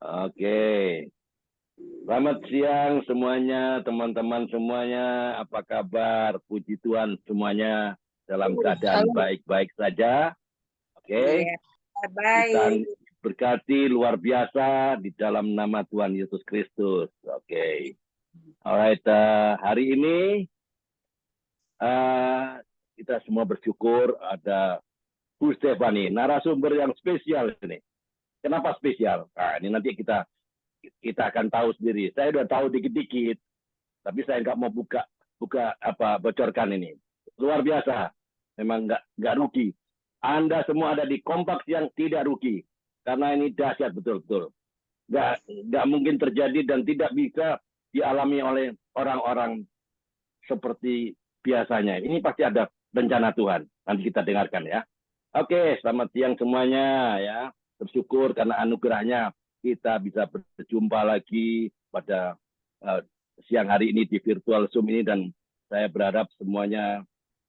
Oke, selamat siang semuanya, teman-teman semuanya. Apa kabar? Puji Tuhan semuanya dalam keadaan Halo. baik-baik saja. Oke, Iya, kita baik. berkati luar biasa di dalam nama Tuhan Yesus Kristus. Oke, alright. Hari ini kita semua bersyukur ada Bu Stefani, narasumber yang spesial ini. Kenapa spesial? Nah, ini nanti kita akan tahu sendiri. Saya udah tahu dikit-dikit, tapi saya nggak mau bocorkan ini. Luar biasa, memang nggak rugi. Anda semua ada di Kompak yang tidak rugi, karena ini dahsyat betul-betul. Nggak mungkin terjadi dan tidak bisa dialami oleh orang-orang seperti biasanya. Ini pasti ada rencana Tuhan. Nanti kita dengarkan ya. Oke, selamat siang semuanya ya. Bersyukur karena anugerahnya kita bisa berjumpa lagi pada siang hari ini di virtual Zoom ini, dan saya berharap semuanya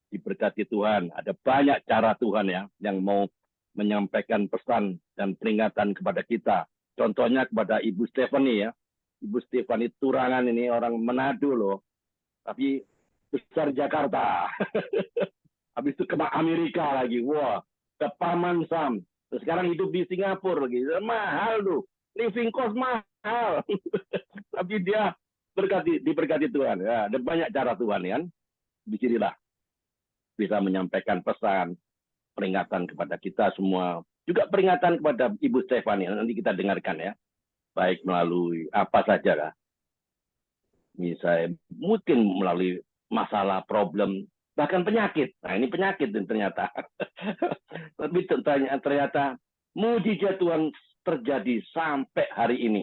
diberkati Tuhan. Ada banyak cara Tuhan ya yang mau menyampaikan pesan dan peringatan kepada kita. Contohnya kepada Ibu Stefani ya. Ibu Stefani Turangan ini orang Manado loh, tapi besar Jakarta. Habis itu ke Amerika lagi. Wah, ke Paman Sam. Terus sekarang hidup di Singapura lagi. Mahal tuh. Living cost mahal. Tapi dia diberkati Tuhan. Ya, ada banyak cara Tuhan kan. Disinilah bisa menyampaikan pesan, peringatan kepada kita semua. Juga peringatan kepada Ibu Stefani. Nanti kita dengarkan ya. Baik melalui apa saja lah. Misalnya mungkin melalui masalah, problem, bahkan penyakit. Nah, ini penyakit ternyata. Tapi ternyata mujizat Tuhan terjadi sampai hari ini.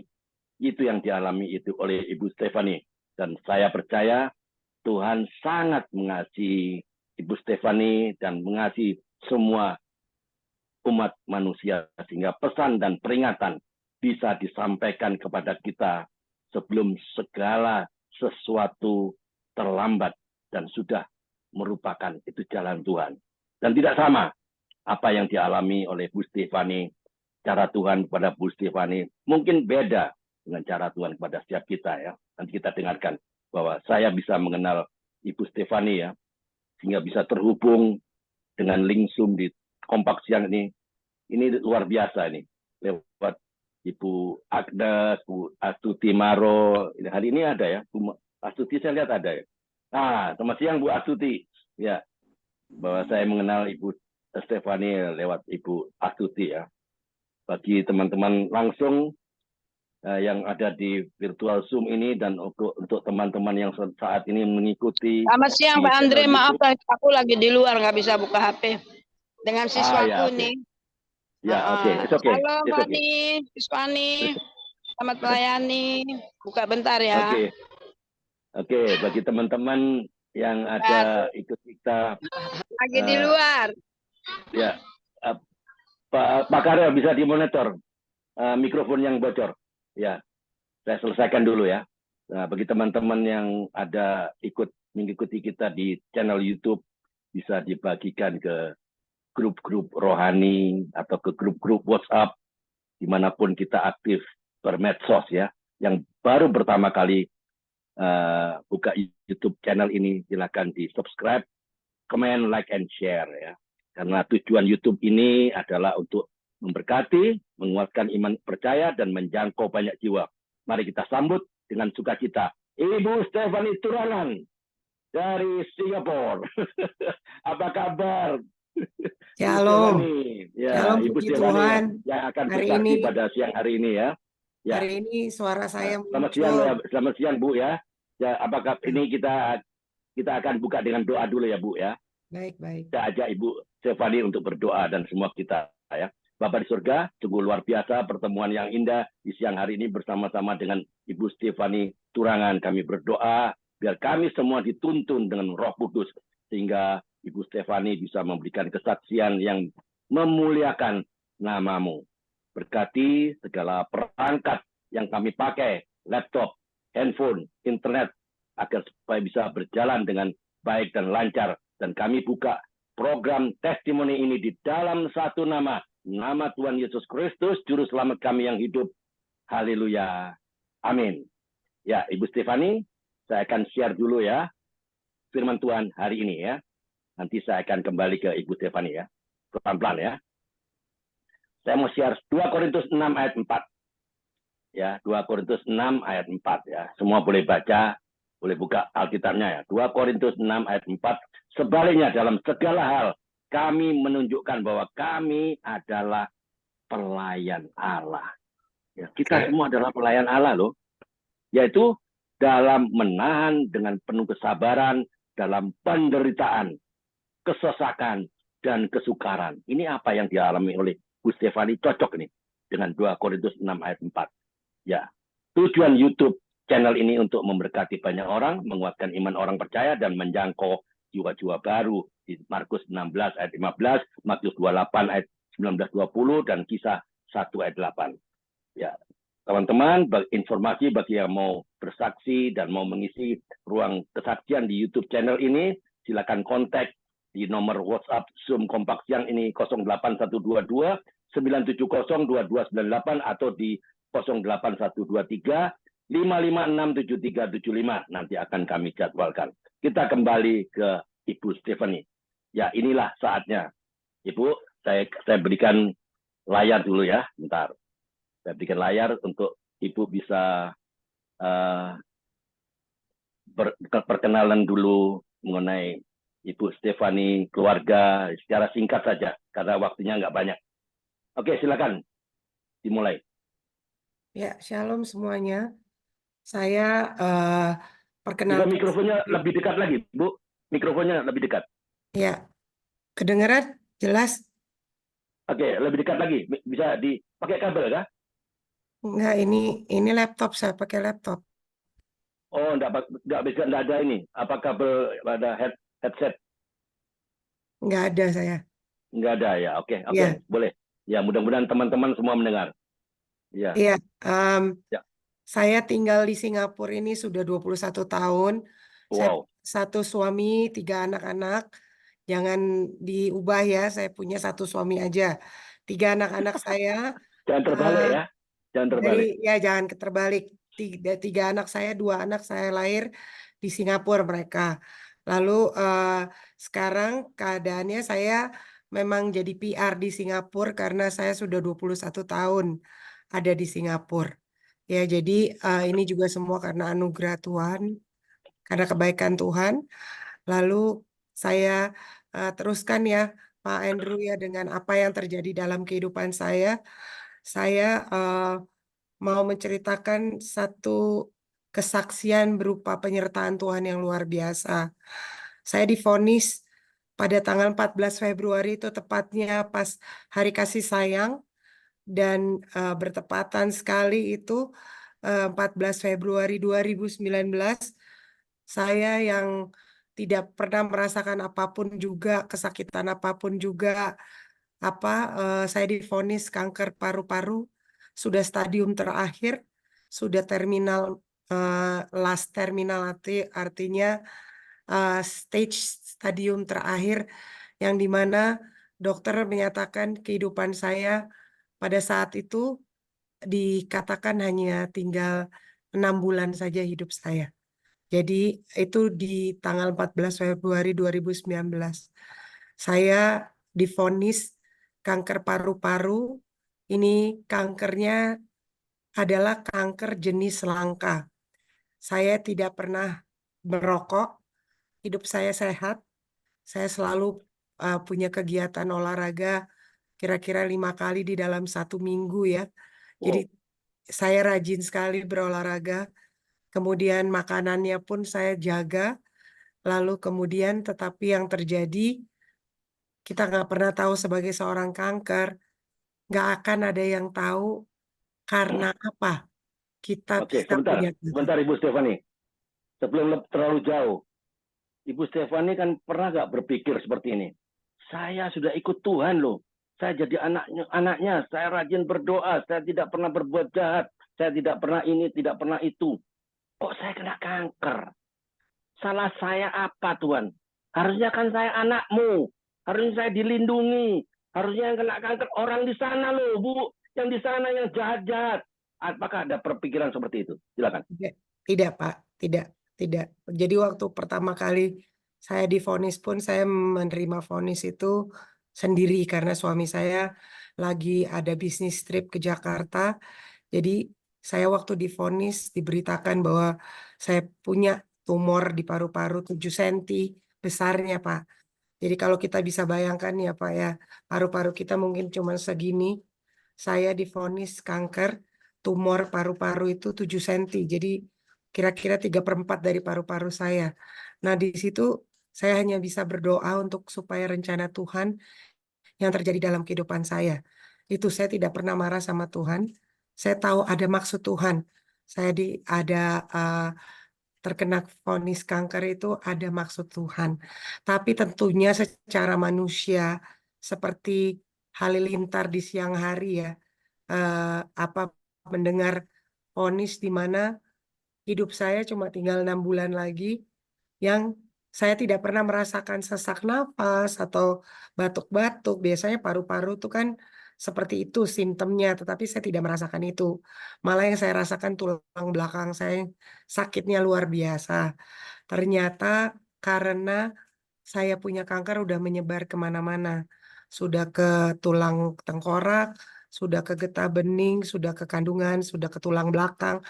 Itu yang dialami itu oleh Ibu Stefani. Dan saya percaya Tuhan sangat mengasihi Ibu Stefani dan mengasihi semua umat manusia, sehingga pesan dan peringatan bisa disampaikan kepada kita sebelum segala sesuatu terlambat dan sudah merupakan itu jalan Tuhan. Dan tidak sama apa yang dialami oleh Bu Stefani, cara Tuhan kepada Bu Stefani mungkin beda dengan cara Tuhan kepada setiap kita ya. Nanti kita dengarkan bahwa saya bisa mengenal Ibu Stefani ya, sehingga bisa terhubung dengan link Zoom di Kompak Siang ini. Ini luar biasa ini, lewat Ibu Agnes, Bu Astuti Maro. Hari ini ada ya, Bu Astuti saya lihat ada ya. Nah, selamat siang Bu Astuti. Ya, bahwa saya mengenal Ibu Stefani lewat Ibu Astuti ya. Bagi teman-teman langsung yang ada di virtual Zoom ini, dan untuk teman-teman yang saat ini mengikuti. Selamat siang Pak Andre, maaf aku lagi di luar nggak bisa buka HP dengan siswaku nih. Ya, oke. Halo Mbak Ni, Siswani, selamat melayani. Buka bentar ya. Oke, bagi teman-teman yang ada ikut kita lagi di luar. Ya, Pak Karel bisa dimonitor mikrofon yang bocor. Ya, saya selesaikan dulu ya. Nah, bagi teman-teman yang ada mengikuti kita di channel YouTube, bisa dibagikan ke grup-grup rohani atau ke grup-grup WhatsApp dimanapun kita aktif bermedsos ya. Yang baru pertama kali buka YouTube channel ini, silakan di subscribe, comment, like, and share ya. Karena tujuan YouTube ini adalah untuk memberkati, menguatkan iman percaya, dan menjangkau banyak jiwa. Mari kita sambut dengan sukacita Ibu Stefani Turangan dari Singapura. Apa kabar? Shalom. Ya, Shalom, Ibu puji Stefani Tuhan. yang akan Hari bersaksi ini, pada siang hari ini ya. Hari ini suara saya Selamat siang Bu ya. Ya, apakah ini kita akan buka dengan doa dulu ya Bu ya. Baik. Kita ajak Ibu Stefani untuk berdoa dan semua kita ya. Bapak di surga, sungguh luar biasa pertemuan yang indah di siang hari ini bersama-sama dengan Ibu Stefani Turangan. Kami berdoa biar kami semua dituntun dengan Roh Kudus, sehingga Ibu Stefani bisa memberikan kesaksian yang memuliakan nama-Mu. Berkati segala perangkat yang kami pakai, laptop, handphone, internet, agar supaya bisa berjalan dengan baik dan lancar. Dan kami buka program testimoni ini di dalam satu nama Tuhan Yesus Kristus, Juru Selamat kami yang hidup. Haleluya. Amin. Ya, Ibu Stefani, saya akan share dulu ya firman Tuhan hari ini ya. Nanti saya akan kembali ke Ibu Stefani ya. Pelan-pelan ya. Saya mau share 2 Korintus 6 ayat 4. Ya, 2 Korintus 6 ayat 4 ya. Semua boleh baca, boleh buka Alkitabnya ya. 2 Korintus 6 ayat 4. Sebaliknya dalam segala hal kami menunjukkan bahwa kami adalah pelayan Allah. Ya, kita semua adalah pelayan Allah loh. Yaitu dalam menahan dengan penuh kesabaran dalam penderitaan, kesesakan, dan kesukaran. Ini apa yang dialami oleh Bu Stefani, cocok nih dengan 2 Korintus 6 ayat 4. Ya, tujuan YouTube channel ini untuk memberkati banyak orang, menguatkan iman orang percaya, dan menjangkau jiwa-jiwa baru di Markus 16 ayat 15, Matius 28 ayat 19-20, dan Kisah 1 ayat 8. Ya, teman-teman, informasi bagi yang mau bersaksi dan mau mengisi ruang kesaksian di YouTube channel ini, silakan kontak di nomor WhatsApp Zoom Kompak Siang ini 08122 970 2298 atau di 08123 5567375. Nanti akan kami jadwalkan. Kita kembali ke Ibu Stefani. Ya, inilah saatnya. Ibu, saya berikan layar dulu ya, bentar. Saya berikan layar untuk Ibu bisa perkenalan dulu mengenai Ibu Stefani, keluarga, secara singkat saja, karena waktunya nggak banyak. Oke, silakan dimulai. Ya, shalom semuanya. Saya Bisa perkenalkan. mikrofonnya lebih dekat lagi, Bu. Mikrofonnya lebih dekat. Ya, kedengaran jelas? Oke, lebih dekat lagi. Bisa dipakai kabel kah? Enggak, ini laptop, saya pakai laptop. Oh, enggak ada ini. Apa kabel ada headset? Enggak ada saya. Enggak ada ya. Oke, Ya, boleh. Ya, mudah-mudahan teman-teman semua mendengar. Ya. ya. Ya. Saya tinggal di Singapura ini sudah 21 tahun. Saya Wow. satu suami, 3 anak-anak. Jangan diubah ya, saya punya satu suami aja. 3 anak-anak saya Jangan terbalik ya. Jangan terbalik. jangan terbalik. 3 anak saya, 2 anak saya lahir di Singapura mereka. Lalu sekarang keadaannya saya memang jadi PR di Singapura karena saya sudah 21 tahun ada di Singapura. Ya, jadi ini juga semua karena anugerah Tuhan, karena kebaikan Tuhan. Lalu saya teruskan ya, Pak Andrew ya, dengan apa yang terjadi dalam kehidupan saya. Saya mau menceritakan satu kesaksian berupa penyertaan Tuhan yang luar biasa. Saya divonis pada tanggal 14 Februari itu tepatnya pas Hari Kasih Sayang, dan bertepatan sekali itu 14 Februari 2019, saya yang tidak pernah merasakan apapun juga, kesakitan apapun juga, saya divonis kanker paru-paru, sudah stadium terakhir, sudah terminal, last terminal, artinya stage stadium terakhir, yang dimana dokter menyatakan kehidupan saya pada saat itu dikatakan hanya tinggal 6 bulan saja hidup saya. Jadi itu di tanggal 14 Februari 2019. Saya divonis kanker paru-paru. Ini kankernya adalah kanker jenis langka. Saya tidak pernah merokok, hidup saya sehat. Saya selalu punya kegiatan olahraga kira-kira 5 kali di dalam 1 minggu ya. Jadi saya rajin sekali berolahraga. Kemudian makanannya pun saya jaga. Lalu kemudian tetapi yang terjadi, kita nggak pernah tahu sebagai seorang kanker, nggak akan ada yang tahu karena apa kita Oke, bisa punya kanker. sebentar Ibu Stefani. Sebelum terlalu jauh, Ibu Stefani kan pernah nggak berpikir seperti ini? Saya sudah ikut Tuhan loh. Saya jadi anaknya. Saya rajin berdoa. Saya tidak pernah berbuat jahat. Saya tidak pernah ini, tidak pernah itu. Kok saya kena kanker? Salah saya apa, Tuhan? Harusnya kan saya anakmu. Harusnya saya dilindungi. Harusnya yang kena kanker orang di sana loh, Bu. Yang di sana yang jahat-jahat. Apakah ada perpikiran seperti itu? Silakan. Tidak, tidak Pak, tidak. Jadi waktu pertama kali saya divonis pun saya menerima vonis itu sendiri karena suami saya lagi ada bisnis trip ke Jakarta. Jadi saya waktu divonis diberitakan bahwa saya punya tumor di paru-paru 7 cm besarnya Pak. Jadi kalau kita bisa bayangkan ya Pak ya, paru-paru kita mungkin cuma segini. Saya divonis kanker tumor paru-paru itu 7 cm. Jadi kira-kira 3/4 dari paru-paru saya. Nah, di situ saya hanya bisa berdoa untuk supaya rencana Tuhan yang terjadi dalam kehidupan saya. Itu saya tidak pernah marah sama Tuhan. Saya tahu ada maksud Tuhan. Saya ada terkena vonis kanker itu ada maksud Tuhan. Tapi tentunya secara manusia seperti halilintar di siang hari ya, apa mendengar vonis di mana hidup saya cuma tinggal 6 bulan lagi, yang saya tidak pernah merasakan sesak nafas atau batuk-batuk. Biasanya paru-paru itu kan seperti itu simptomnya, tetapi saya tidak merasakan itu. Malah yang saya rasakan tulang belakang saya sakitnya luar biasa. Ternyata karena saya punya kanker udah menyebar kemana-mana. Sudah ke tulang tengkorak, sudah ke getah bening, sudah ke kandungan, sudah ke tulang belakang.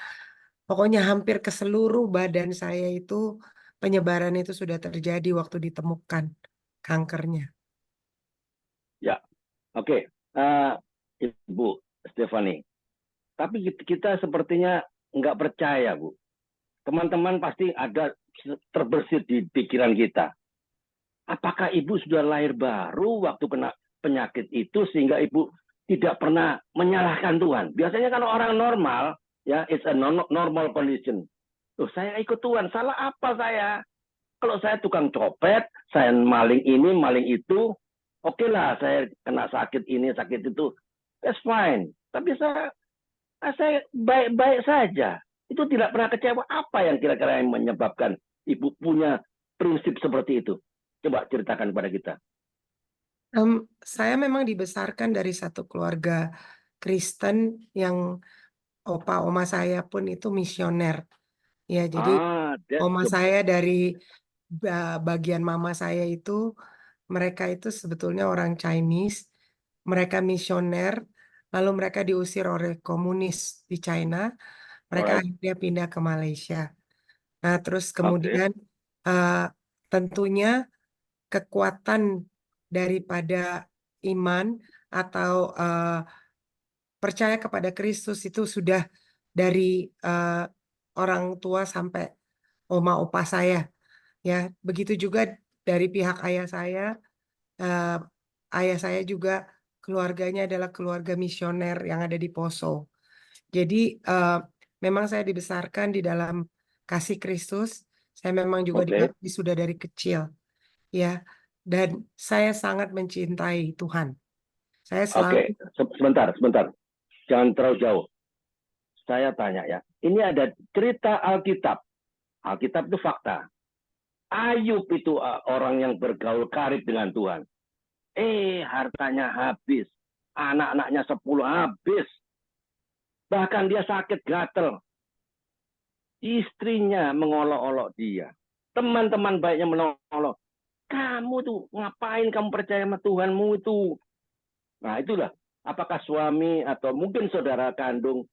Pokoknya hampir ke seluruh badan saya itu penyebaran itu sudah terjadi waktu ditemukan kankernya. Ya, oke. Eh, Ibu Stephanie, tapi kita sepertinya nggak percaya, Bu. Teman-teman pasti ada terbersit di pikiran kita. Apakah Ibu sudah lahir baru waktu kena penyakit itu sehingga Ibu tidak pernah menyalahkan Tuhan? Biasanya kan orang normal, ya, it's a normal condition. Loh, saya ikut Tuhan, salah apa saya? Kalau saya tukang copet, saya maling ini, maling itu, oke lah, saya kena sakit ini, sakit itu, that's fine. Tapi saya baik-baik saja. Itu tidak pernah kecewa. Apa yang kira-kira yang menyebabkan Ibu punya prinsip seperti itu? Coba ceritakan kepada kita. Saya memang dibesarkan dari satu keluarga Kristen yang opa oma saya pun itu misioner. Ya, jadi That's oma the saya dari bagian mama saya itu mereka itu sebetulnya orang Chinese, mereka misioner, lalu mereka diusir oleh komunis di China, mereka alright. akhirnya pindah ke Malaysia. Nah, terus Oke, kemudian eh, tentunya kekuatan daripada iman atau percaya kepada Kristus itu sudah dari orang tua sampai oma opa saya. Ya, begitu juga dari pihak eh, ayah saya juga keluarganya adalah keluarga misioner yang ada di Poso. Jadi memang saya dibesarkan di dalam kasih Kristus. Saya memang juga oke, dibaptis sudah dari kecil, ya. Dan saya sangat mencintai Tuhan. Saya oke. selalu Sebentar. Jangan terlalu jauh. Saya tanya ya. Ini ada cerita Alkitab. Alkitab itu fakta. Ayub itu orang yang bergaul karib dengan Tuhan. Hartanya habis. Anak-anaknya 10 habis. Bahkan dia sakit gatel. Istrinya mengolok-olok dia. Teman-teman baiknya menolong. Kamu tuh ngapain kamu percaya sama Tuhanmu itu? Nah itulah. Apakah suami atau mungkin saudara kandung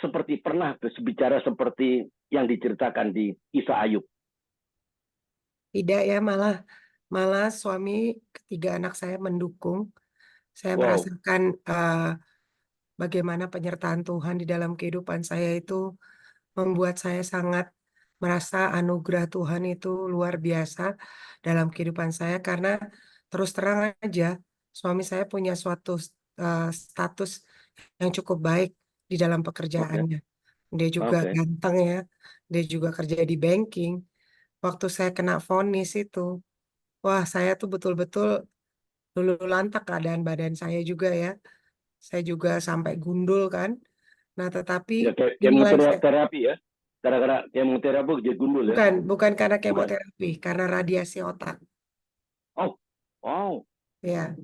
seperti pernah berbicara seperti yang diceritakan di kisah Ayub? tidak ya, malah malah suami ketiga anak saya mendukung. Saya Wow, merasakan bagaimana penyertaan Tuhan di dalam kehidupan saya itu membuat saya sangat merasa anugerah Tuhan itu luar biasa dalam kehidupan saya karena terus terang aja suami saya punya suatu status yang cukup baik di dalam oke, pekerjaannya. Dia juga oke. ganteng ya, dia juga kerja di banking. Waktu saya kena vonis itu, wah saya tuh betul-betul lulu lantak keadaan badan saya juga ya. Saya juga sampai gundul kan. Nah, tetapi Ya kayak inilah yang saya, kemoterapi ya. Gara-gara kemoterapi jadi gundul ya. bukan karena Bukan. kemoterapi, karena radiasi otak. Oh, wow. Ya,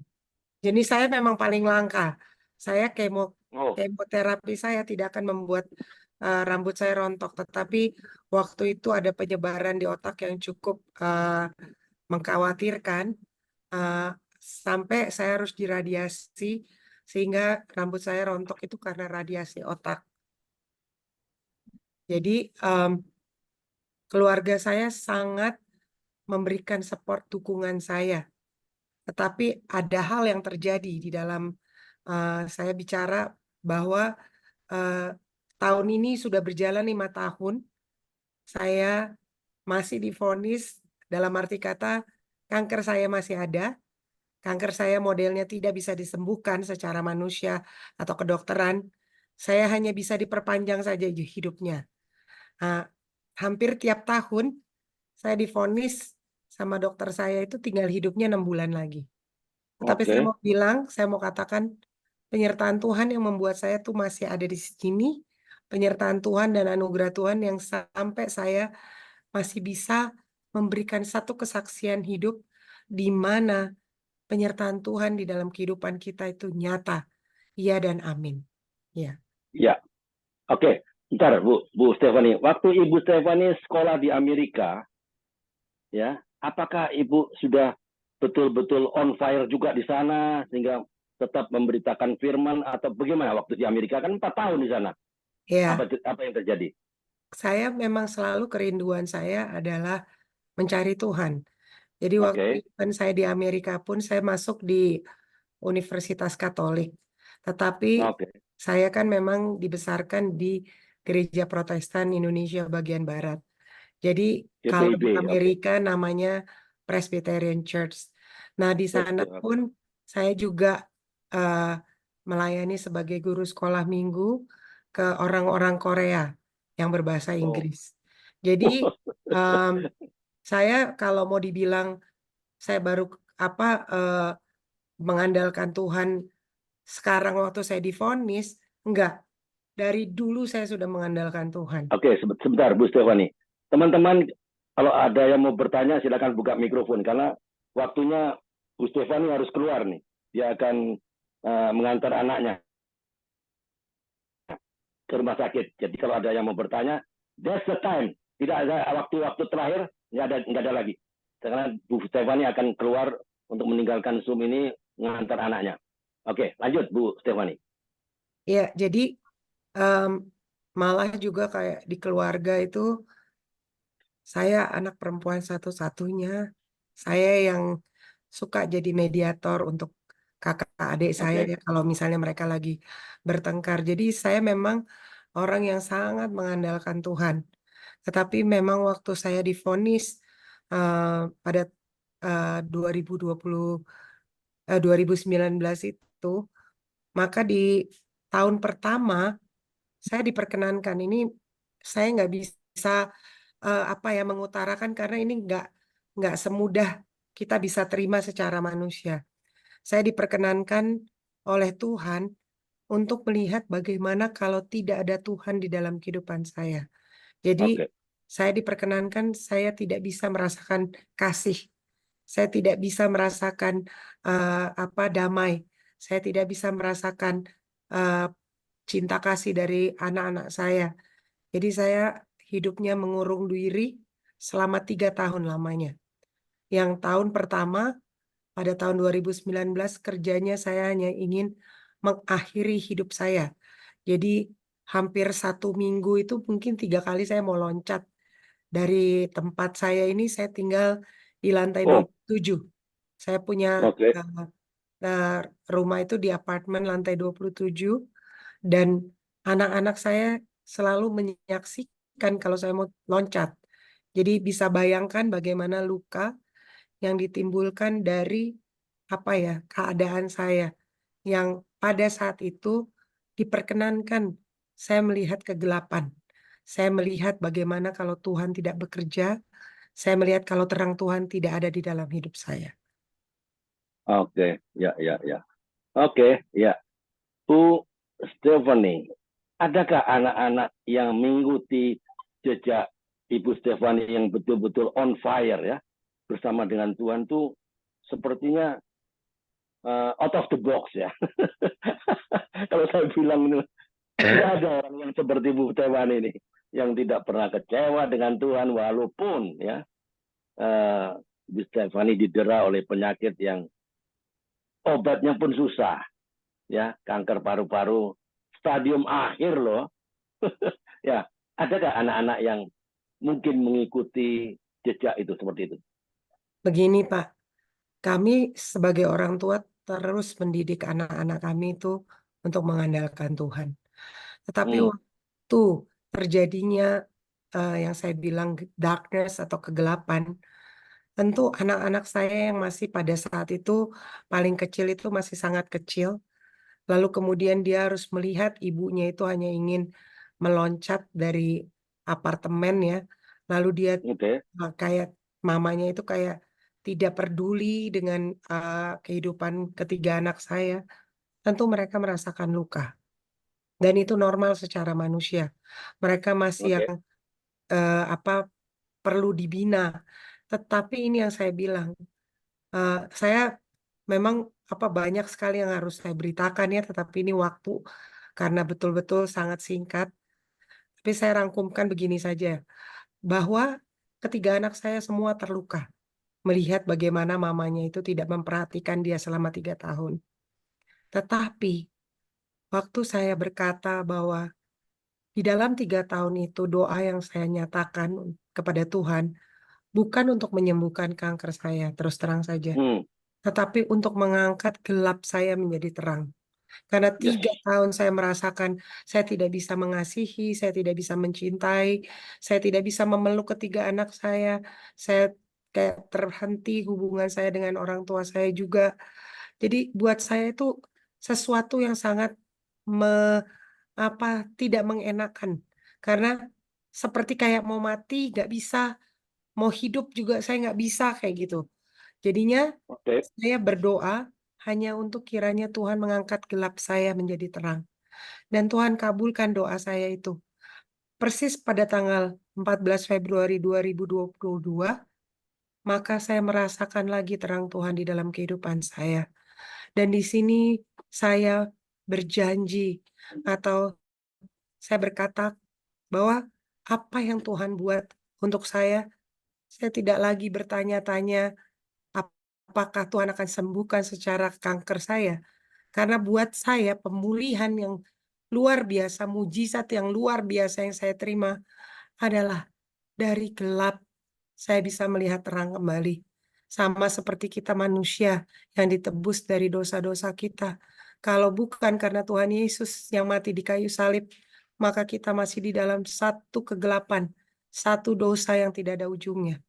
jenis saya memang paling langka. Saya Oh, kemoterapi saya tidak akan membuat rambut saya rontok, tetapi waktu itu ada penyebaran di otak yang cukup mengkhawatirkan, eh, sampai saya harus diradiasi sehingga rambut saya rontok itu karena radiasi otak. Jadi keluarga saya sangat memberikan support dukungan saya, tetapi ada hal yang terjadi di dalam saya bicara bahwa eh, tahun ini sudah berjalan 5 tahun, saya masih divonis, dalam arti kata kanker saya masih ada. Kanker saya modelnya tidak bisa disembuhkan secara manusia atau kedokteran. Saya hanya bisa diperpanjang saja hidupnya. Nah, hampir tiap tahun saya divonis sama dokter saya itu tinggal hidupnya 6 bulan lagi. Tetapi saya oke. mau bilang, saya mau katakan penyertaan Tuhan yang membuat saya tuh masih ada di sini. Penyertaan Tuhan dan anugerah Tuhan yang sampai saya masih bisa memberikan satu kesaksian hidup di mana penyertaan Tuhan di dalam kehidupan kita itu nyata. Iya dan amin. Ya. Ya, oke. Bentar, Bu Stephanie. Waktu Ibu Stephanie sekolah di Amerika, ya, apakah Ibu sudah betul-betul on fire juga di sana sehingga tetap memberitakan firman atau bagaimana waktu di Amerika kan 4 tahun di sana? Ya, Apa yang terjadi? saya memang selalu kerinduan saya adalah mencari Tuhan. Jadi waktu Oke, kan saya di Amerika pun saya masuk di Universitas Katolik. Tetapi oke. saya kan memang dibesarkan di Gereja Protestan Indonesia bagian Barat. Jadi kalau di GPIB, oke. Amerika namanya Presbyterian Church. Nah, di sana Betul, oke. pun saya juga eh, melayani sebagai guru sekolah minggu ke orang-orang Korea yang berbahasa Oh. Inggris. Jadi em, saya kalau mau dibilang saya baru apa eh, mengandalkan Tuhan sekarang waktu saya divonis, enggak. Dari dulu saya sudah mengandalkan Tuhan. Oke, sebentar Bu Stefani. Teman-teman, kalau ada yang mau bertanya silakan buka mikrofon karena waktunya Bu Stefani harus keluar nih. Dia akan mengantar anaknya ke rumah sakit. Jadi kalau ada yang mau bertanya, that's the time. Tidak ada waktu-waktu terakhir, nggak ada lagi. Karena Bu Stefani akan keluar untuk meninggalkan Zoom ini mengantar anaknya. Oke, lanjut Bu Stefani. Ya, jadi malah juga kayak di keluarga itu saya anak perempuan satu-satunya. Saya yang suka jadi mediator untuk kakak adik saya Oke, ya kalau misalnya mereka lagi bertengkar. Jadi saya memang orang yang sangat mengandalkan Tuhan. Tetapi memang waktu saya divonis pada 2020 2019 itu, maka di tahun pertama saya diperkenankan ini saya nggak bisa apa ya mengutarakan karena ini nggak semudah kita bisa terima secara manusia. Saya diperkenankan oleh Tuhan untuk melihat bagaimana kalau tidak ada Tuhan di dalam kehidupan saya. Jadi oke, saya diperkenankan saya tidak bisa merasakan kasih. Saya tidak bisa merasakan apa damai. Saya tidak bisa merasakan eh, cinta kasih dari anak-anak saya. Jadi saya hidupnya mengurung diri selama 3 tahun lamanya. Yang tahun pertama, pada tahun 2019, kerjanya saya hanya ingin mengakhiri hidup saya. Jadi hampir 1 minggu itu mungkin 3 kali saya mau loncat. Dari tempat saya ini, saya tinggal di lantai oh, 27. Saya punya oke, eh, eh, rumah itu di apartemen lantai 27. Dan anak-anak saya selalu menyaksikan kalau saya mau loncat. Jadi bisa bayangkan bagaimana luka yang ditimbulkan dari apa ya keadaan saya yang pada saat itu diperkenankan saya melihat kegelapan. Saya melihat bagaimana kalau Tuhan tidak bekerja. Saya melihat kalau terang Tuhan tidak ada di dalam hidup saya. oke, ya, ya, ya. Oke, ya. Bu Stephanie, adakah anak-anak yang mengikuti jejak Ibu Stephanie yang betul-betul on fire ya bersama dengan Tuhan tuh sepertinya out of the box ya. Kalau saya bilang ini, tidak ada orang yang seperti Bu Stefani ini yang tidak pernah kecewa dengan Tuhan walaupun ya Bu Stefani didera oleh penyakit yang obatnya pun susah ya, kanker paru-paru stadium akhir loh. Ya, adakah anak-anak yang mungkin mengikuti jejak itu seperti itu? Begini Pak, kami sebagai orang tua terus mendidik anak-anak kami itu untuk mengandalkan Tuhan. Tetapi waktu terjadinya yang saya bilang darkness atau kegelapan, tentu anak-anak saya yang masih pada saat itu paling kecil itu masih sangat kecil. Lalu kemudian dia harus melihat ibunya itu hanya ingin meloncat dari apartemen ya. Lalu dia kayak mamanya itu kayak tidak peduli dengan kehidupan ketiga anak saya. Tentu mereka merasakan luka. Dan itu normal secara manusia. Mereka masih yang perlu dibina. Tetapi ini yang saya bilang, saya memang banyak sekali yang harus saya beritakan ya, tetapi ini waktu karena betul-betul sangat singkat. Tapi saya rangkumkan begini saja, bahwa ketiga anak saya semua terluka melihat bagaimana mamanya itu tidak memperhatikan dia selama 3 tahun. Tetapi waktu saya berkata bahwa di dalam 3 tahun itu doa yang saya nyatakan kepada Tuhan bukan untuk menyembuhkan kanker saya, terus terang saja, tetapi untuk mengangkat gelap saya menjadi terang. Karena 3 tahun saya merasakan saya tidak bisa mengasihi, saya tidak bisa mencintai, saya tidak bisa memeluk ketiga anak saya kayak terhenti hubungan saya dengan orang tua saya juga. Jadi buat saya itu sesuatu yang sangat tidak mengenakan. Karena seperti kayak mau mati nggak bisa, mau hidup juga saya nggak bisa kayak gitu. Jadinya saya berdoa hanya untuk kiranya Tuhan mengangkat gelap saya menjadi terang. Dan Tuhan kabulkan doa saya itu. Persis pada tanggal 14 Februari 2022, maka saya merasakan lagi terang Tuhan di dalam kehidupan saya. Dan di sini saya berjanji atau saya berkata bahwa apa yang Tuhan buat untuk saya tidak lagi bertanya-tanya apakah Tuhan akan sembuhkan secara kanker saya. Karena buat saya pemulihan yang luar biasa, mujizat yang luar biasa yang saya terima adalah dari gelap saya bisa melihat terang kembali. Sama seperti kita manusia yang ditebus dari dosa-dosa kita. Kalau bukan karena Tuhan Yesus yang mati di kayu salib, maka kita masih di dalam satu kegelapan, satu dosa yang tidak ada ujungnya.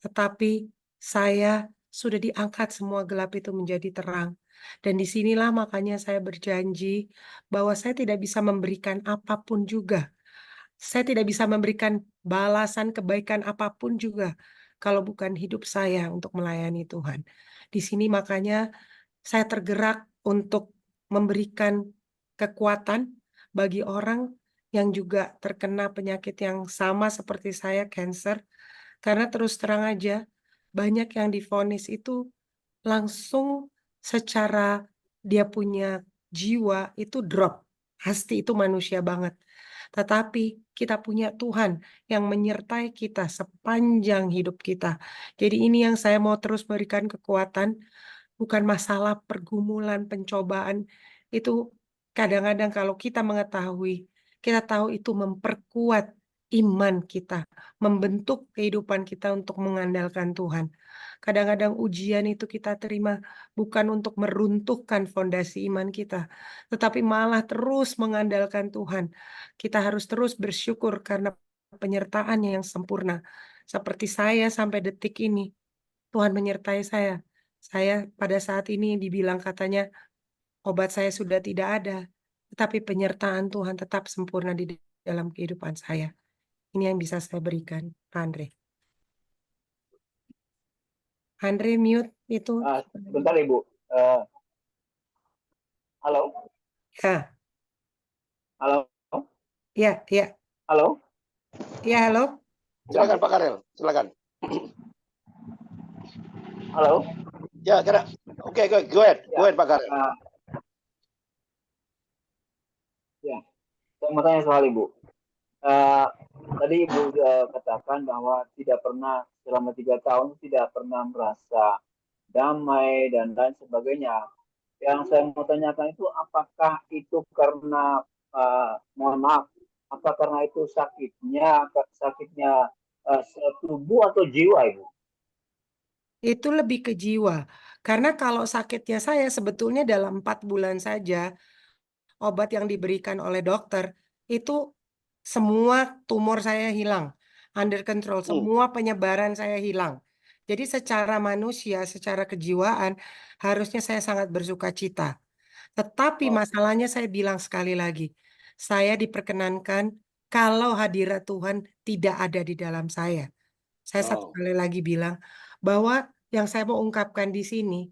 Tetapi saya sudah diangkat semua gelap itu menjadi terang. Dan disinilah makanya saya berjanji bahwa saya tidak bisa memberikan apapun juga. Saya tidak bisa memberikan balasan kebaikan apapun juga kalau bukan hidup saya untuk melayani Tuhan. Di sini makanya saya tergerak untuk memberikan kekuatan bagi orang yang juga terkena penyakit yang sama seperti saya, cancer. Karena terus terang aja, banyak yang divonis itu langsung secara dia punya jiwa itu drop. Pasti itu manusia banget. Tetapi kita punya Tuhan yang menyertai kita sepanjang hidup kita. Jadi ini yang saya mau terus berikan kekuatan, bukan masalah pergumulan, pencobaan. Itu kadang-kadang kalau kita mengetahui, kita tahu itu memperkuat iman kita, membentuk kehidupan kita untuk mengandalkan Tuhan. Kadang-kadang ujian itu kita terima bukan untuk meruntuhkan fondasi iman kita, tetapi malah terus mengandalkan Tuhan. Kita harus terus bersyukur karena penyertaan yang sempurna. Seperti saya sampai detik ini, Tuhan menyertai saya. Saya pada saat ini dibilang katanya obat saya sudah tidak ada, tetapi penyertaan Tuhan tetap sempurna di dalam kehidupan saya. Ini yang bisa saya berikan, Pak Andre. Andre mute itu. Bentar Ibu. Halo? Ya. Halo? Ya, ya. Halo? Ya, halo. Silakan Pak Karel, silakan. Halo? Ya, Kera. Oke, go ahead Pak Karel. Ya, saya mau tanya soal Ibu. Tadi Ibu katakan bahwa tidak pernah selama 3 tahun tidak pernah merasa damai dan lain sebagainya. Yang saya mau tanyakan itu apakah itu karena mohon maaf, apa karena itu sakitnya tubuh atau jiwa Ibu? Itu lebih ke jiwa. Karena kalau sakitnya saya sebetulnya dalam 4 bulan saja, obat yang diberikan oleh dokter, itu semua tumor saya hilang. Under control, semua penyebaran saya hilang. Jadi secara manusia, secara kejiwaan, harusnya saya sangat bersuka cita. Tetapi masalahnya saya bilang sekali lagi, saya diperkenankan kalau hadirat Tuhan tidak ada di dalam saya. Saya satu kali lagi bilang bahwa yang saya mau ungkapkan di sini,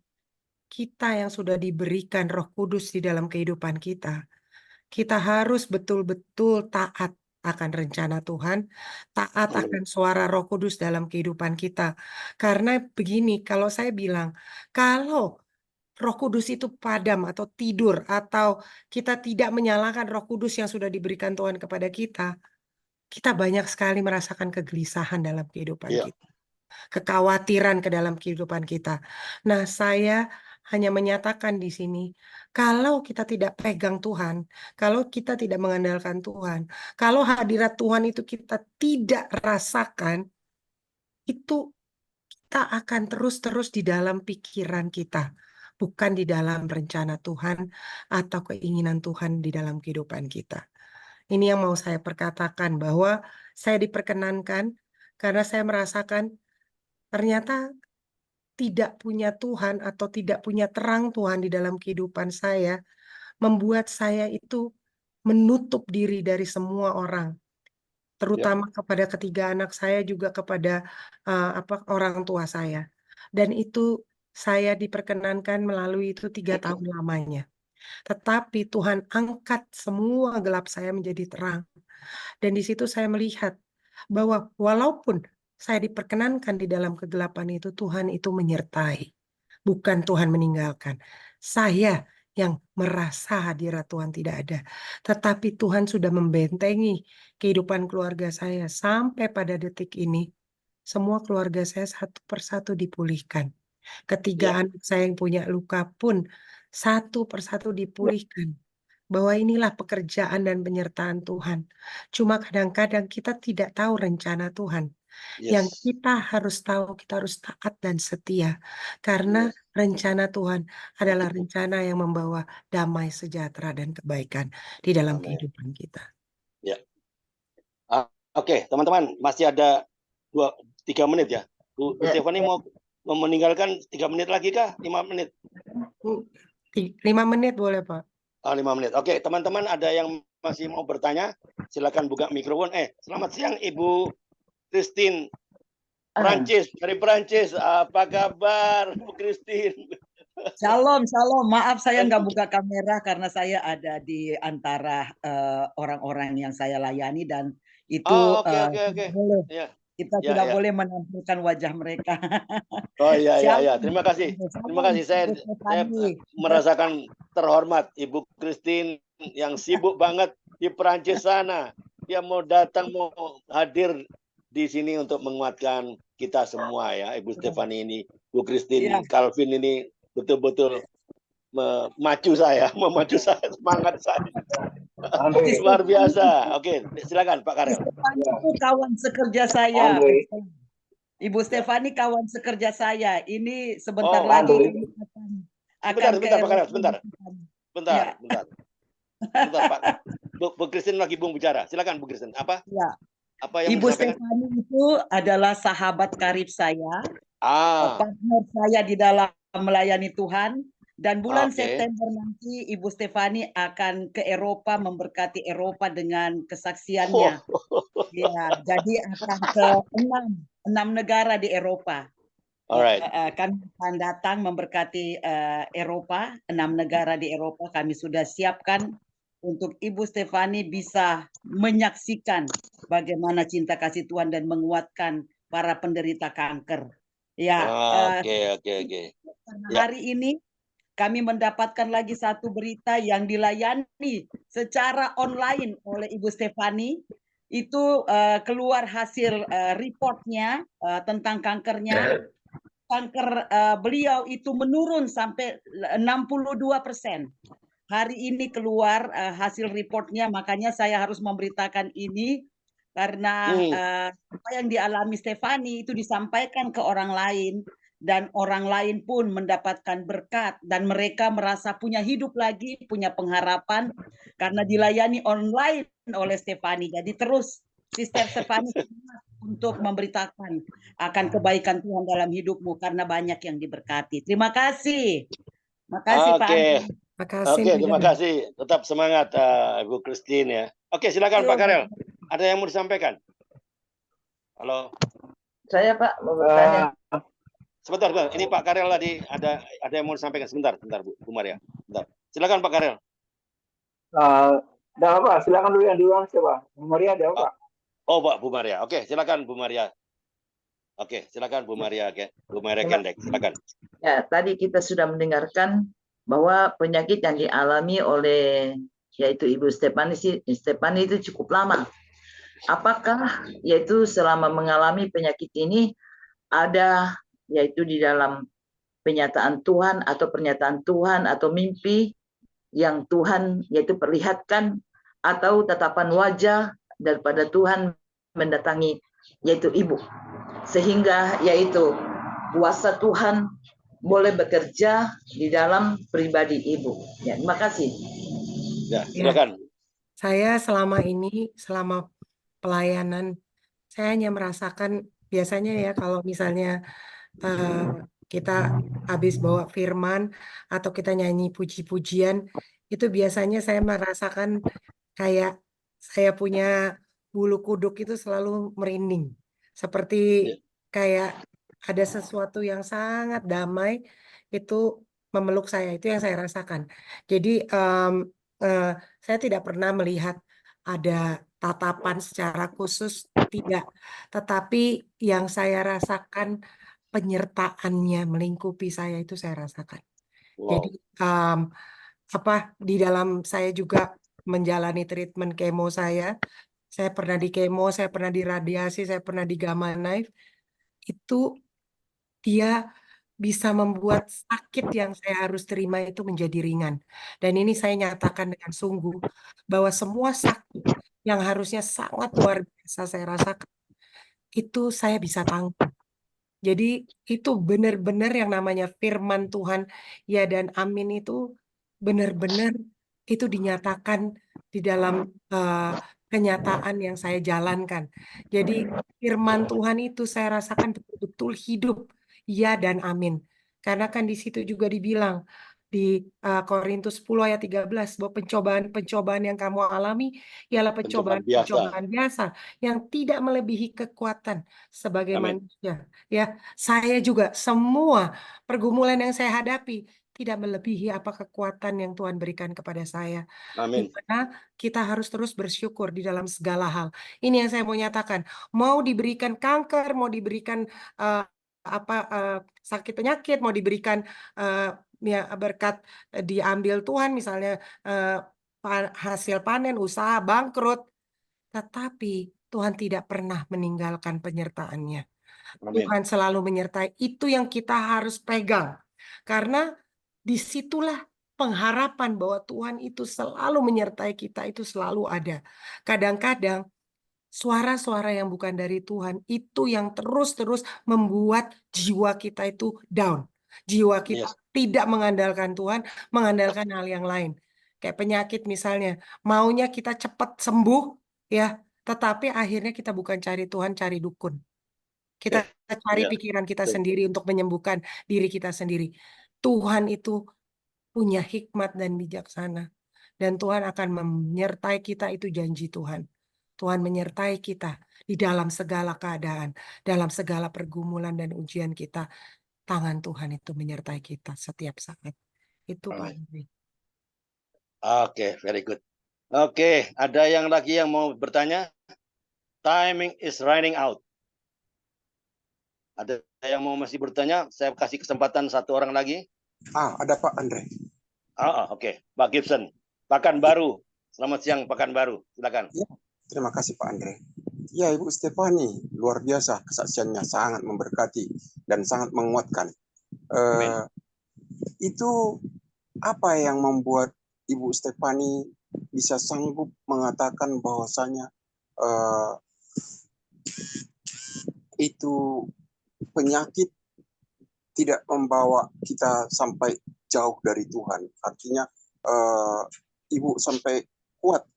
kita yang sudah diberikan Roh Kudus di dalam kehidupan kita harus betul-betul taat akan rencana Tuhan, taat akan suara Roh Kudus dalam kehidupan kita. Karena begini, kalau saya bilang, kalau Roh Kudus itu padam atau tidur, atau kita tidak menyalakan Roh Kudus yang sudah diberikan Tuhan kepada kita banyak sekali merasakan kegelisahan dalam kehidupan kita. Kekhawatiran ke dalam kehidupan kita. Nah, saya hanya menyatakan di sini, kalau kita tidak pegang Tuhan, kalau kita tidak mengandalkan Tuhan, kalau hadirat Tuhan itu kita tidak rasakan, itu kita akan terus-terus di dalam pikiran kita, bukan di dalam rencana Tuhan atau keinginan Tuhan di dalam kehidupan kita. Ini yang mau saya perkatakan, bahwa saya diperkenankan karena saya merasakan ternyata tidak punya Tuhan atau tidak punya terang Tuhan di dalam kehidupan saya, membuat saya itu menutup diri dari semua orang, terutama kepada ketiga anak saya, juga kepada orang tua saya. Dan itu saya diperkenankan melalui itu 3 tahun lamanya. Tetapi Tuhan angkat semua gelap saya menjadi terang. Dan di situ saya melihat bahwa walaupun saya diperkenankan di dalam kegelapan itu, Tuhan itu menyertai. Bukan Tuhan meninggalkan. Saya yang merasa hadirat Tuhan tidak ada. Tetapi Tuhan sudah membentengi kehidupan keluarga saya sampai pada detik ini. Semua keluarga saya satu persatu dipulihkan. Ketiga anak saya yang punya luka pun satu persatu dipulihkan. Bahwa inilah pekerjaan dan penyertaan Tuhan. Cuma kadang-kadang kita tidak tahu rencana Tuhan. Yang kita harus tahu, kita harus taat dan setia. Karena rencana Tuhan adalah rencana yang membawa damai, sejahtera, dan kebaikan di dalam kehidupan kita. Ya. Oke, teman-teman, masih ada 3 menit ya. Bu Stephanie mau meninggalkan 3 menit lagi kah? 5 menit? 5 menit boleh, Pak. 5 menit. Oke, teman-teman ada yang masih mau bertanya, silakan buka mikrofon. Selamat siang Ibu Christine Prancis, dari Prancis. Apa kabar Bu Christine? Shalom. Maaf saya nggak buka kamera karena saya ada di antara orang-orang yang saya layani dan itu Oke. boleh. Ya. Kita tidak boleh menampilkan wajah mereka. Oh iya. Terima kasih. Saya merasakan terhormat Ibu Christine yang sibuk banget di Prancis sana. Dia mau datang, mau hadir di sini untuk menguatkan kita semua ya. Ibu Stephanie ini, Bu Christine, Calvin ini betul-betul memacu saya, semangat saya. Luar biasa. Oke, silakan Pak Karel. Itu kawan sekerja saya. Ibu Stephanie kawan sekerja saya. Ini sebentar lagi akan sebentar Pak. Bu Christine lagi bicara. Silakan Bu Christine. Apa yang Ibu Stephanie itu adalah sahabat karib saya. Partner saya di dalam melayani Tuhan. Dan bulan September nanti Ibu Stephanie akan ke Eropa, memberkati Eropa dengan kesaksiannya. Ya, jadi akan ke 6 negara di Eropa. Kami akan datang memberkati Eropa, 6 negara di Eropa. Kami sudah siapkan untuk Ibu Stephanie bisa menyaksikan bagaimana cinta kasih Tuhan dan menguatkan para penderita kanker. Ya, Oke. Ya. hari ini kami mendapatkan lagi satu berita yang dilayani secara online oleh Ibu Stefani. Itu keluar hasil reportnya tentang kankernya. Kanker beliau itu menurun sampai 62%. Hari ini keluar hasil reportnya, makanya saya harus memberitakan ini karena apa yang dialami Stefani itu disampaikan ke orang lain dan orang lain pun mendapatkan berkat dan mereka merasa punya hidup lagi, punya pengharapan karena dilayani online oleh Stefani. Jadi terus Sister Stefani untuk memberitakan akan kebaikan Tuhan dalam hidupmu karena banyak yang diberkati. Terima kasih. Makasih Pak Andi. Makasih. Oke, terima kasih. Tetap semangat Ibu Christine ya. Oke, silakan Pak Karel. Ada yang mau disampaikan? Halo. Saya Pak mau bertanya. Sebentar. Ini Pak Karel tadi ada yang mau disampaikan. Sebentar Bu Maria. Sebentar. Silakan Pak Karel. Ada apa? Silakan dulu yang duluan coba. Bu Maria ada apa? Oh, Pak Bu Maria. Oke, silakan Bu Maria. Oke, silakan Bu Maria. Bu Maria Kendek, silakan. Ya, tadi kita sudah mendengarkan bahwa penyakit yang dialami oleh yaitu Ibu Stefani itu cukup lama. Apakah yaitu selama mengalami penyakit ini ada yaitu di dalam penyataan Tuhan atau pernyataan Tuhan atau mimpi yang Tuhan yaitu perlihatkan atau tatapan wajah daripada Tuhan mendatangi yaitu Ibu sehingga yaitu kuasa Tuhan boleh bekerja di dalam pribadi Ibu. Ya, terima kasih. Ya, silakan. Saya selama pelayanan, saya hanya merasakan biasanya ya kalau misalnya kita habis bawa firman atau kita nyanyi puji-pujian, itu biasanya saya merasakan kayak saya punya bulu kuduk itu selalu merinding. Seperti kayak ada sesuatu yang sangat damai itu memeluk saya, itu yang saya rasakan. Jadi saya tidak pernah melihat ada tatapan secara khusus, tidak. Tetapi yang saya rasakan penyertaannya melingkupi saya itu saya rasakan. Jadi di dalam saya juga menjalani treatment kemo saya pernah di kemo, saya pernah di radiasi, saya pernah di gamma knife. Itu dia bisa membuat sakit yang saya harus terima itu menjadi ringan. Dan ini saya nyatakan dengan sungguh bahwa semua sakit yang harusnya sangat luar biasa saya rasakan, itu saya bisa tanggung. Jadi itu benar-benar yang namanya firman Tuhan, ya dan amin itu benar-benar itu dinyatakan di dalam kenyataan yang saya jalankan. Jadi firman Tuhan itu saya rasakan betul-betul hidup, ya dan amin. Karena kan di situ juga dibilang di Korintus 10 ayat 13 bahwa pencobaan-pencobaan yang kamu alami ialah pencobaan-pencobaan biasa yang tidak melebihi kekuatan sebagai manusia. Ya, saya juga semua pergumulan yang saya hadapi tidak melebihi apa kekuatan yang Tuhan berikan kepada saya. Amin. Dimana kita harus terus bersyukur di dalam segala hal. Ini yang saya mau nyatakan. Mau diberikan kanker, mau diberikan sakit penyakit, mau diberikan ya berkat diambil Tuhan, misalnya hasil panen, usaha bangkrut, tetapi Tuhan tidak pernah meninggalkan penyertaannya. Amin. Tuhan selalu menyertai. Itu yang kita harus pegang. Karena disitulah pengharapan bahwa Tuhan itu selalu menyertai kita, itu selalu ada. Kadang-kadang suara-suara yang bukan dari Tuhan itu yang terus-terus membuat jiwa kita itu down. Jiwa kita tidak mengandalkan Tuhan, mengandalkan hal yang lain. Kayak penyakit misalnya, maunya kita cepat sembuh, ya, tetapi akhirnya kita bukan cari Tuhan, cari dukun. Kita cari pikiran kita sendiri untuk menyembuhkan diri kita sendiri. Tuhan itu punya hikmat dan bijaksana. Dan Tuhan akan menyertai kita, itu janji Tuhan. Tuhan menyertai kita di dalam segala keadaan, dalam segala pergumulan dan ujian kita. Tangan Tuhan itu menyertai kita setiap saat. Itu Pak Henry. Oke, very good. Oke, ada yang lagi yang mau bertanya? Timing is running out. Ada yang mau masih bertanya? Saya kasih kesempatan satu orang lagi. Ada Pak Andre. Oke. Pak Gibson, Pekanbaru. Selamat siang Pekanbaru. Silakan. Ya, terima kasih Pak Andre. Ya, Ibu Stefani, luar biasa kesaksiannya, sangat memberkati dan sangat menguatkan. Itu apa yang membuat Ibu Stefani bisa sanggup mengatakan bahwasanya itu penyakit tidak membawa kita sampai jauh dari Tuhan. Artinya Ibu sampai kuat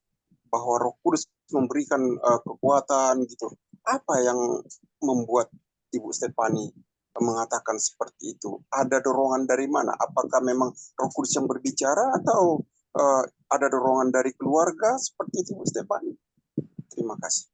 bahwa Roh Kudus memberikan kekuatan gitu. Apa yang membuat Ibu Stefani mengatakan seperti itu? Ada dorongan dari mana? Apakah memang Roh Kudus yang berbicara atau ada dorongan dari keluarga seperti itu, Ibu Stefani? Terima kasih.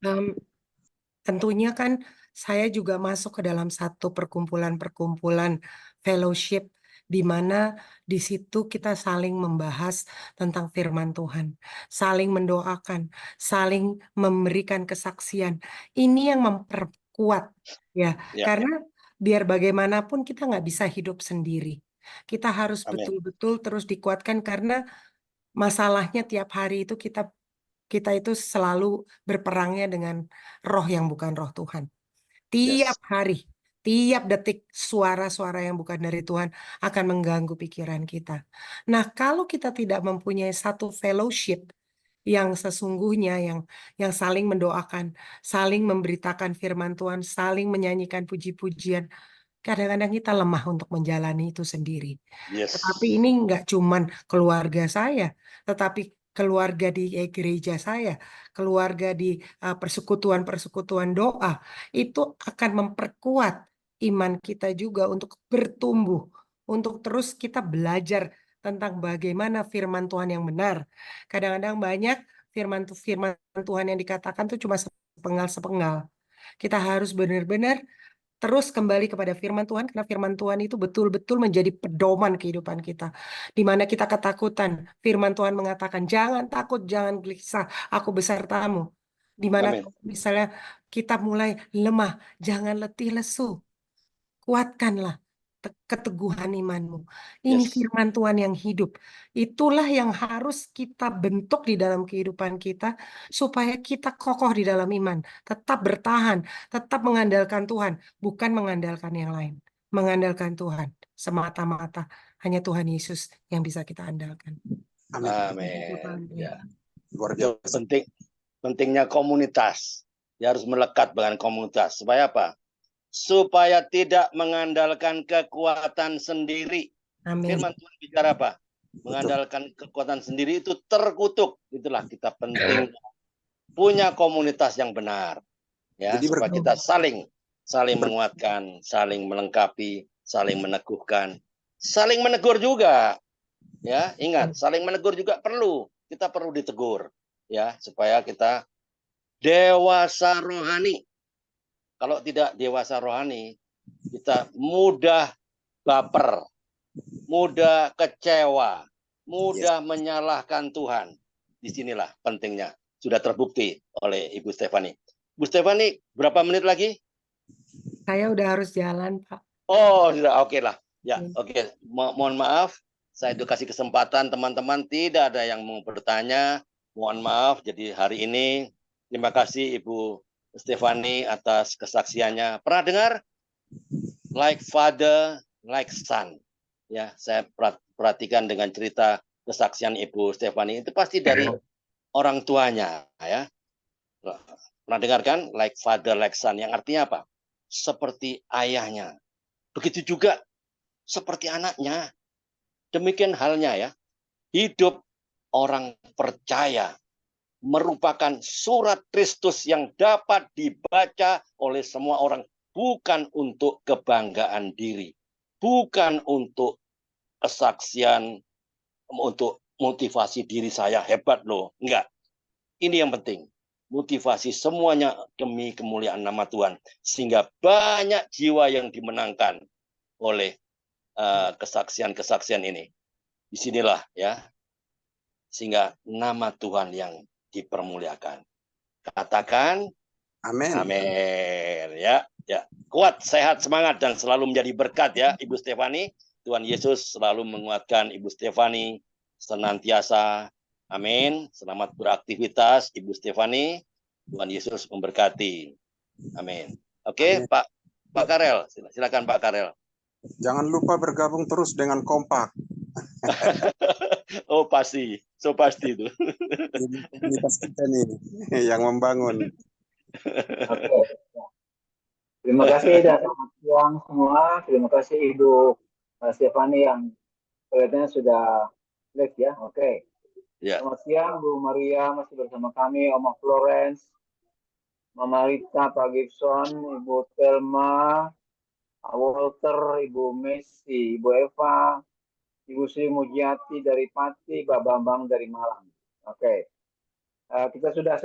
Tentunya kan saya juga masuk ke dalam satu perkumpulan-perkumpulan fellowship di mana di situ kita saling membahas tentang firman Tuhan, saling mendoakan, saling memberikan kesaksian. Ini yang memperkuat ya, karena biar bagaimanapun kita nggak bisa hidup sendiri. Kita harus betul-betul terus dikuatkan karena masalahnya tiap hari itu kita itu selalu berperangnya dengan roh yang bukan roh Tuhan. Tiap hari, tiap detik suara-suara yang bukan dari Tuhan akan mengganggu pikiran kita. Nah, kalau kita tidak mempunyai satu fellowship yang sesungguhnya, yang saling mendoakan, saling memberitakan firman Tuhan, saling menyanyikan puji-pujian, kadang-kadang kita lemah untuk menjalani itu sendiri. Tetapi ini nggak cuman keluarga saya, tetapi keluarga di gereja saya, keluarga di persekutuan-persekutuan doa, itu akan memperkuat iman kita juga untuk bertumbuh, untuk terus kita belajar tentang bagaimana firman Tuhan yang benar. Kadang-kadang banyak firman Tuhan yang dikatakan tuh cuma sepenggal-sepenggal. Kita harus benar-benar terus kembali kepada firman Tuhan, karena firman Tuhan itu betul-betul menjadi pedoman kehidupan kita. Di mana kita ketakutan, firman Tuhan mengatakan, jangan takut, jangan gelisah, aku besertamu. Di mana misalnya kita mulai lemah, jangan letih lesu, kuatkanlah keteguhan imanmu. Ini firman Tuhan yang hidup. Itulah yang harus kita bentuk di dalam kehidupan kita supaya kita kokoh di dalam iman, tetap bertahan, tetap mengandalkan Tuhan, bukan mengandalkan yang lain. Mengandalkan Tuhan semata-mata. Hanya Tuhan Yesus yang bisa kita andalkan. Amin. Ya. Itu pentingnya komunitas. Ya, harus melekat dengan komunitas. Supaya apa? Supaya tidak mengandalkan kekuatan sendiri. Amin. Firman Tuhan bicara apa? Mengandalkan kekuatan sendiri itu terkutuk. Itulah kita penting punya komunitas yang benar. Ya, supaya kita saling menguatkan, saling melengkapi, saling meneguhkan, saling menegur juga. Ya, ingat, saling menegur juga perlu. Kita perlu ditegur, ya, supaya kita dewasa rohani. Kalau tidak dewasa rohani, kita mudah baper, mudah kecewa, mudah menyalahkan Tuhan. Disinilah pentingnya. Sudah terbukti oleh Ibu Stefani. Bu Stefani, berapa menit lagi? Saya udah harus jalan, Pak. Oh, sudah, oke lah. Ya, oke. Mohon maaf, saya itu kasih kesempatan teman-teman. Tidak ada yang mau bertanya. Mohon maaf, jadi hari ini terima kasih Ibu Stefani atas kesaksiannya. Pernah dengar? Like father, like son. Ya, saya perhatikan dengan cerita kesaksian Ibu Stefani itu pasti dari orang tuanya, ya. Pernah dengar kan? Like father, like son. Yang artinya apa? Seperti ayahnya. Begitu juga seperti anaknya. Demikian halnya ya. Hidup orang percaya merupakan surat Kristus yang dapat dibaca oleh semua orang. Bukan untuk kebanggaan diri. Bukan untuk kesaksian, untuk motivasi diri saya hebat loh. Enggak. Ini yang penting. Motivasi semuanya demi kemuliaan nama Tuhan. Sehingga banyak jiwa yang dimenangkan oleh kesaksian-kesaksian ini. Disinilah ya. Sehingga nama Tuhan yang dipermuliakan. Katakan, Amin. Amin. Ya, ya. Kuat, sehat, semangat dan selalu menjadi berkat ya Ibu Stefani. Tuhan Yesus selalu menguatkan Ibu Stefani senantiasa. Amin. Selamat beraktivitas Ibu Stefani. Tuhan Yesus memberkati. Amin. Oke, Pak Karel, silakan Pak Karel. Jangan lupa bergabung terus dengan Kompak. Oh pasti, pasti itu. Komunitas kita nih yang membangun. Oke. Terima kasih dan selamat siang semua. Terima kasih Ibu Stefani yang kelihatannya sudah live ya. Oke. Ya. Selamat siang Bu Maria masih bersama kami, Oma Florence, Mama Rita, Pak Gibson, Ibu Thelma, Pak Walter, Ibu Messi, Ibu Eva, Ibu Sri Mujiati dari Pati, Pak Bambang dari Malang. Oke. Kita sudah